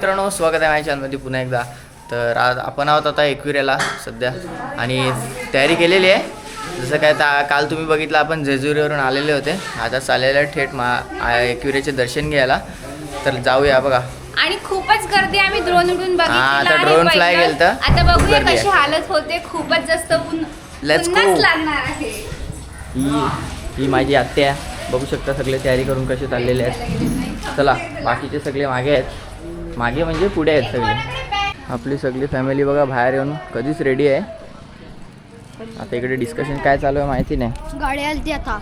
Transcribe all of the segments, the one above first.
मित्रांनो, स्वागत आहे माझ्या चॅनलमध्ये पुन्हा एकदा. तर आज आपण आहोत आता एकविरेला सध्या आणि तयारी केलेली आहे. जसं काय काल तुम्ही बघितलं, आपण जेजुरीवरून आलेले होते. आता चाललेलं थेट एकविरेचे दर्शन घ्यायला. तर जाऊया बघा. आणि खूपच गर्दी, आम्ही ड्रोन उडून बघितलं. आता ड्रोन फ्लाय गेलतं. आता बघूया कशी हालत होते. खूपच जास्त ऊन लागणार आहे. ही माझी आत्या बघू शकता, सगळे तयारी करून कसे चाललेले आहेत. चला, बाकीचे सगळे मागे आहेत. मागे म्हणजे पुढे आहेत सगळे. आपली सगळी फॅमिली बघा बाहेर येऊन कधीच रेडी आहे. आता इकडे डिस्कशन काय चालू आहे माहिती नाही. गाडी आलती आता.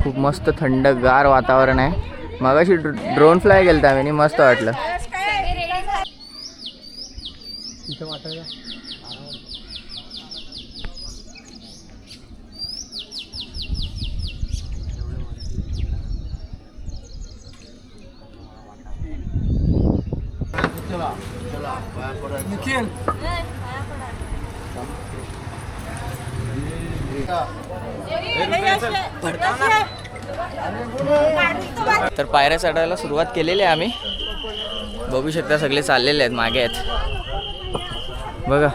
खूप मस्त थंडगार वातावरण आहे. मगाशी ड्रोन फ्लाय गेलता आम्ही, मस्त वाटलं. तर पायऱ्या चढायला सुरुवात केलेली आहे आम्ही. बघू शकता सगळे चाललेले आहेत, मागे आहेत बघा.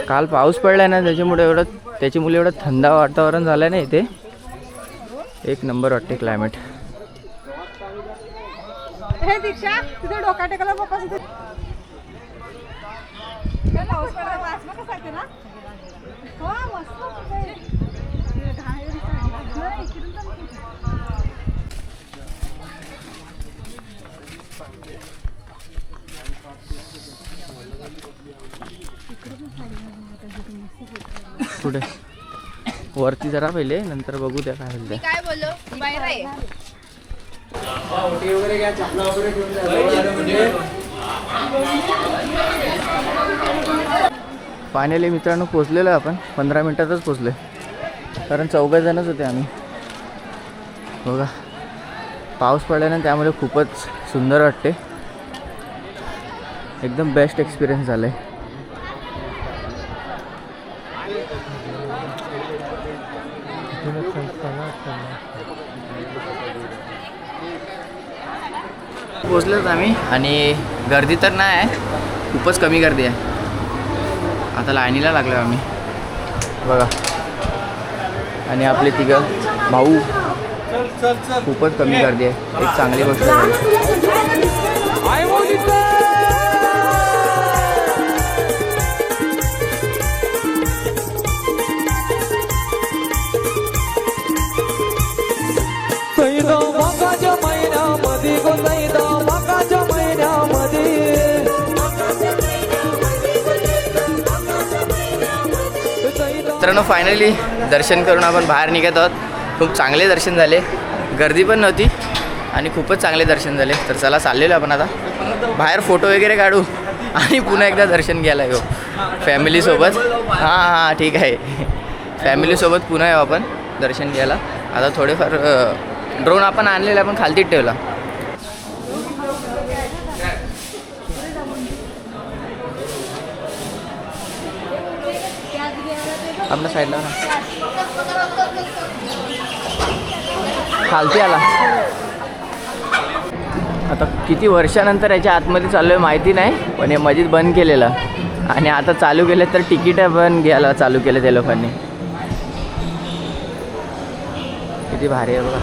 काल पाऊस पडलाय ना, त्याच्यामुळे एवढं थंड वातावरण झालंय ना इथे. एक नंबर वाटते क्लायमेट. हे दीक्षा तुझे डोका टेकला बाप्पा तिथे. काय पाऊस पडला, वाचलं कसं आहे ना. हो मस्त पुढे वरती जरा पहिले, नंतर बघू त्या काय होईल. काय बोललो बाहेर आहे. फायनली मित्रांनो पोचलेलो आहे आपण. 15 मिनिटातच पोचले, कारण 4 जणच होते आम्ही. बघा, पाऊस पडला ना, त्यामुळे खूपच सुंदर वाटते. एकदम बेस्ट एक्सपिरियन्स झाला आहे. पोचलोच आम्ही आणि गर्दी तर नाही आहे, खूपच कमी गर्दी आहे. आता लाईनीला लागलो आम्ही बघा. आणि आपले 3 भाऊ, खूपच कमी गर्दी आहे. एक चांगली गोष्ट आहे. मित्रांनो, फायनली दर्शन करून आपण बाहेर निघत आहोत. खूप चांगले दर्शन झाले, गर्दी पण नव्हती आणि खूपच चांगले दर्शन झाले. तर चला, चाललेलो आपण आता बाहेर, फोटो वगैरे काढू आणि पुन्हा एकदा दर्शन घ्यायला येऊ फॅमिलीसोबत. हां ठीक आहे, फॅमिलीसोबत पुन्हा येऊ आपण दर्शन घ्यायला. आता थोडेफार ड्रोन आपण आणलेला, आपण खालतीच ठेवला. आपल्या साईडला ना खालती आला. आता किती वर्षानंतर याच्या आतमध्ये चालू आहे माहिती नाही, पण हे मस्जिद बंद केलेलं आणि आता चालू केलं. तर तिकीट पण घ्यायला चालू केलं त्या लोकांनी. किती भारी आहे बघा.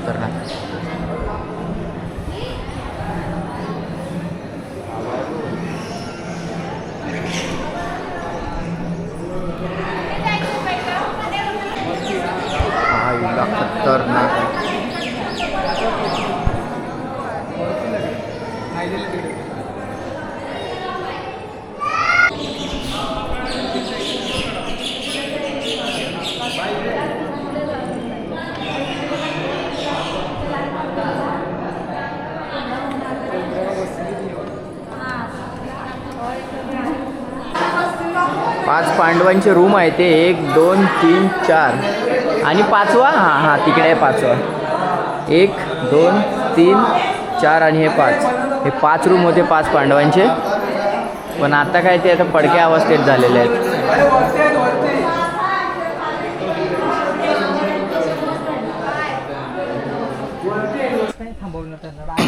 तर ना खतरनाक. 5 पांडवांचे रूम आहे ते. 1 2 3 4 आणि 5वा. हां तिकडे आहे 5वा. 1 2 3 4 आणि हे 5. हे 5 रूम होते 5 पांडवांचे. पण आता काय ते आता पडक्या अवस्थेत झालेले आहेत.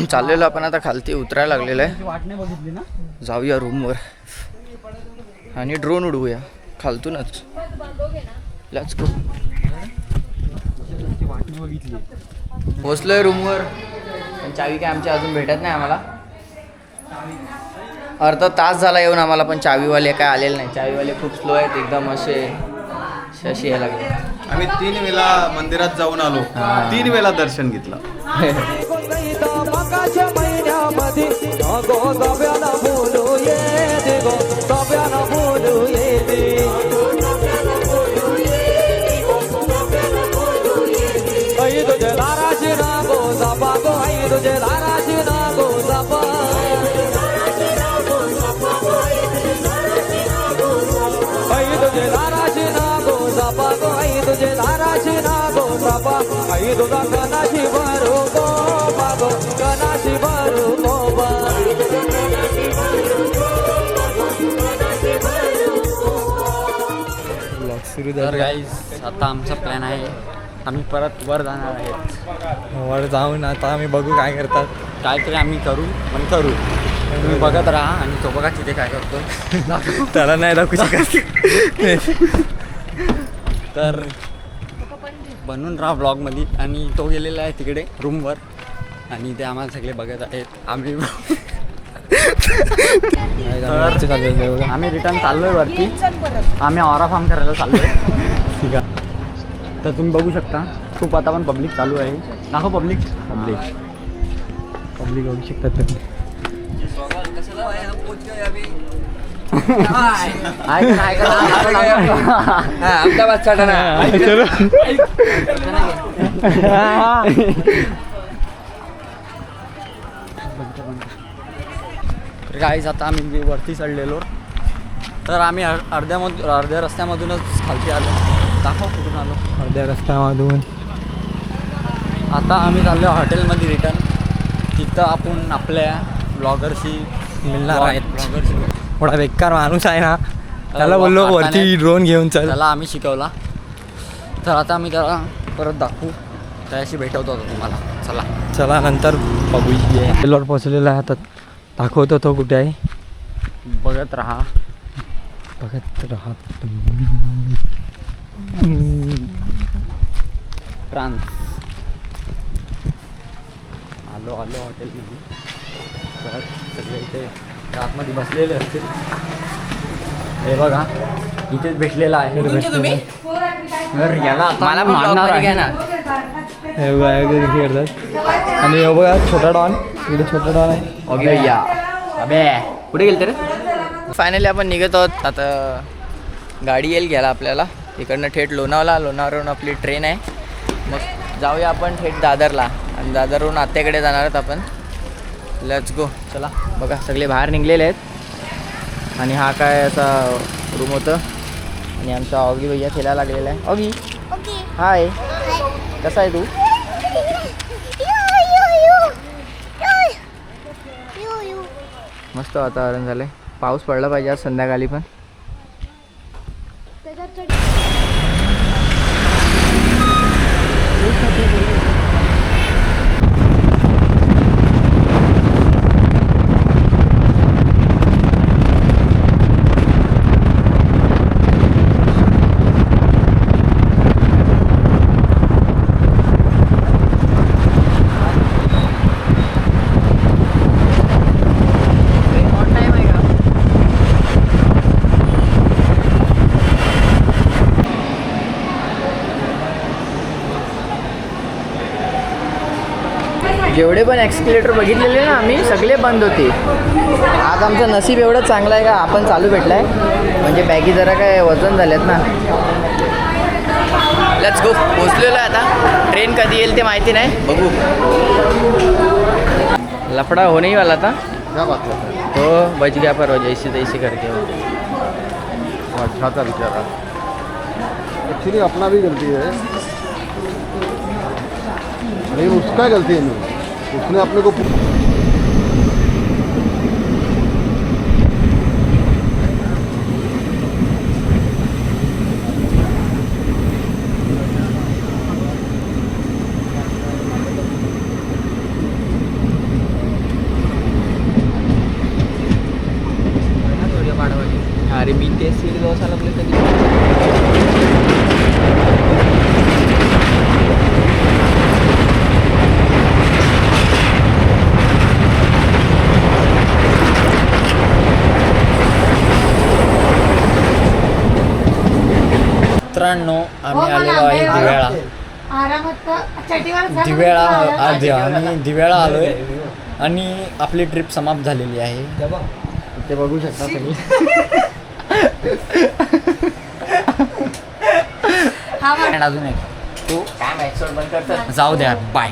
वरून चाललेलो आपण आता खालती उतरायला लागलेलं आहे. वाट नाही बघितली ना. जाऊया रूमवर आणि ड्रोन उडवूया खालतूनच. Let's go. वाट नाही बघितली. पोचलोय रूमवर पण चावी काय आमची अजून भेटत नाही आम्हाला. अर्धा तास झाला येऊन आम्हाला पण चावीवाले काय आलेले नाही. चावीवाले खूप स्लो आहेत एकदम असे अशी यायला लागले. आम्ही 3 वेळा मंदिरात जाऊन आलो. 3 वेळा दर्शन घेतलं. तर गाईज आता आमचा प्लॅन आहे. आम्ही परत वर जाणार आहेत. वर जाऊन आता आम्ही बघू काय करतात. काहीतरी आम्ही करू पण करू. तुम्ही बघत राहा आणि तो बघा तिथे काय करतो. त्याला नाही दाखवू शकत. तर बनून राहा ब्लॉगमध्ये. आणि तो गेलेला आहे तिकडे रूमवर आणि ते आम्हाला सगळे बघत आहेत. आम्ही आम्ही रिटर्न चाललोय वरती. आम्ही ऑरा फार्म करायला चाललोय. ठीक आहे. तर तुम्ही बघू शकता खूप आता पण पब्लिक चालू आहे. दाखव पब्लिक पब्लिक बघू शकतात. गाईज आता आम्ही वरती चढलेलो. तर आम्ही अर्ध्या रस्त्यामधूनच खालती आलो. दाखव कुठून आलो. अर्ध्या रस्त्यामधून आता आम्ही चाललो हॉटेलमध्ये रिटर्न. तिथं आपण आपल्या ब्लॉगरशी मिळणार आहेत. ब्लॉगरशी थोडा बेकार माणूस आहे ना, त्याला बोललो वरती ड्रोन घेऊन चल. त्याला आम्ही शिकवला. तर आता आम्ही त्याला परत दाखवू. त्याशी भेटवतो होतो तुम्हाला. चला चला नंतर बघूया. हॉटेलवर पोचलेला आहे. आता दाखवतो तो कुठे आहे. बघत राहा. फ्रान्स. आलो हॉटेलमध्ये. परत सगळे इथे आतमध्ये बसलेले असतील. हे बघा इथेच भेटलेला आहे. याला मला पण मारणार vlog मध्ये घ्या आहे. ना. हे बघा किती करतात. आणि हे बघा छोटा डॉन. इथे छोटा डॉन आहे. ओके भैया. अबे कुठे गेलते रे. फायनली आपण निघत आहोत. आता गाडी येईल घ्यायला आपल्याला. इकडनं थेट लोणावळ्यावरून आपली ट्रेन आहे. मग जाऊया आपण थेट दादरला. आणि दादरवरून आत्याकडे जाणार आहोत आपण. Let's go. चला बघा सगळे बाहेर निघलेले आहेत. आणि हा काय असा रूम होतं. आणि आमचा ऑगी भैया खेळायला लागलेला आहे. ऑगी हाय. कसा आहे तू. मस्त वातावरण झालंय. पाऊस पडला पाहिजे आज संध्याकाळी पण. जेवढे पण एक्सक्युलेटर बघितलेले ना आम्ही सगळे बंद होते. आज आमचं नशीब एवढं चांगलं आहे का आपण चालू भेटला आहे. म्हणजे बॅगी जरा काय वजन झाल्यात ना. Let's go. पोचलेलो आहे आता. ट्रेन कधी येईल ते माहिती नाही. बघू. लफड़ा होने ही वाला था. क्या बात करते हैं. तो बच गया पर जैसे तैसे करके. अच्छा था बेचारा. एक्चुअली अपना भी गलती है. लेकिन उसका गलती है नहीं. उसने अपने को अरे मी तेच केली दोसा लागले कधी. मित्रांनो आम्ही आलेलो आहे दिवेळा. आम्ही दिवेळा आलोय आणि आपली ट्रिप समाप्त झालेली आहे. ते बघू शकता तुम्ही. अजून एक तू जाऊ द्या. बाय.